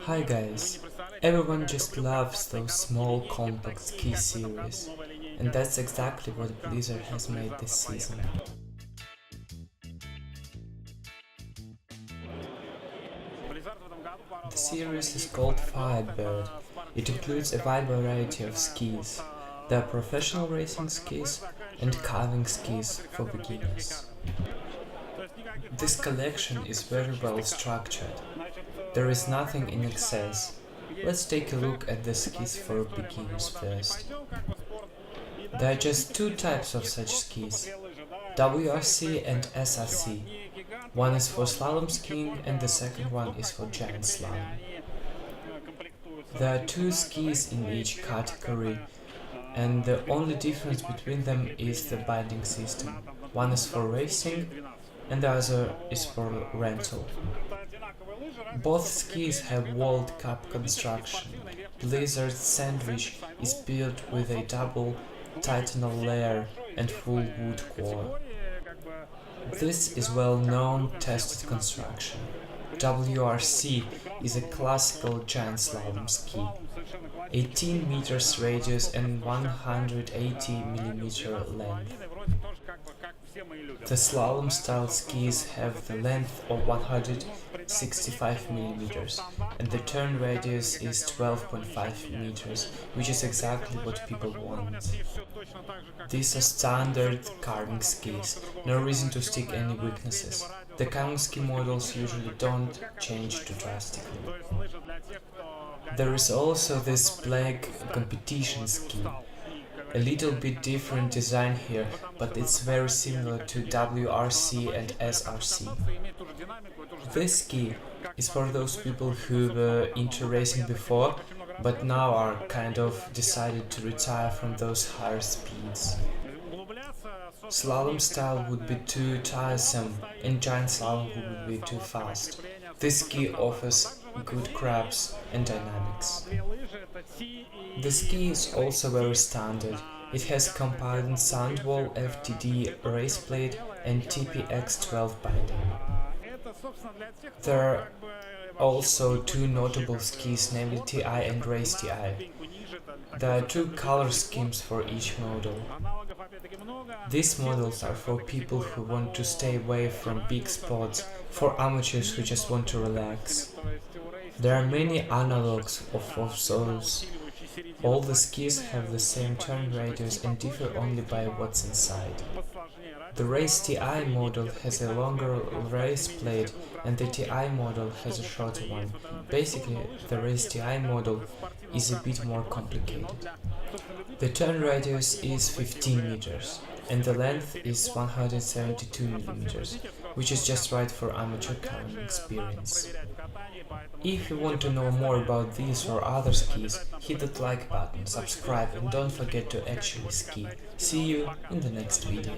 Hi guys, everyone just loves those small compact ski series, and that's exactly what Blizzard has made this season. The series is called Firebird. It includes a wide variety of skis. There are professional racing skis and carving skis for beginners. This collection is very well structured. There is nothing in excess. Let's take a look at the skis for beginners first. There are just two types of such skis, WRC and SRC. One is for slalom skiing and the second one is for giant slalom. There are two skis in each category, and the only difference between them is the binding system. One is for racing and the other is for rental. Both skis have World Cup construction. Blizzard's sandwich is built with a double titanal layer and full wood core. This is well-known tested construction. WRC is a classical giant slalom ski, 18 meters radius and 180 mm length. The slalom-style skis have the length of 165 mm and the turn radius is 12.5 meters, which is exactly what people want. These are standard carving skis, no reason to stick any weaknesses. The carving ski models usually don't change too drastically. There is also this black competition ski. A little bit different design here, but it's very similar to WRC and SRC. This ski is for those people who were into racing before, but now are kind of decided to retire from those higher speeds. Slalom style would be too tiresome and giant slalom would be too fast. This ski offers good grabs and dynamics. The ski is also very standard. It has compound Sandwall FTD race plate and TPX12 binding. There are also two notable skis, namely TI and Race TI. There are two color schemes for each model. These models are for people who want to stay away from big spots, for amateurs who just want to relax. There are many analogs of those. All the skis have the same turn radius and differ only by what's inside. The Race TI model has a longer race plate and the TI model has a shorter one. Basically, the Race TI model is a bit more complicated. The turn radius is 15 meters and the length is 172 mm, which is just right for amateur carving experience. If you want to know more about these or other skis, hit that like button, subscribe and don't forget to actually ski. See you in the next video.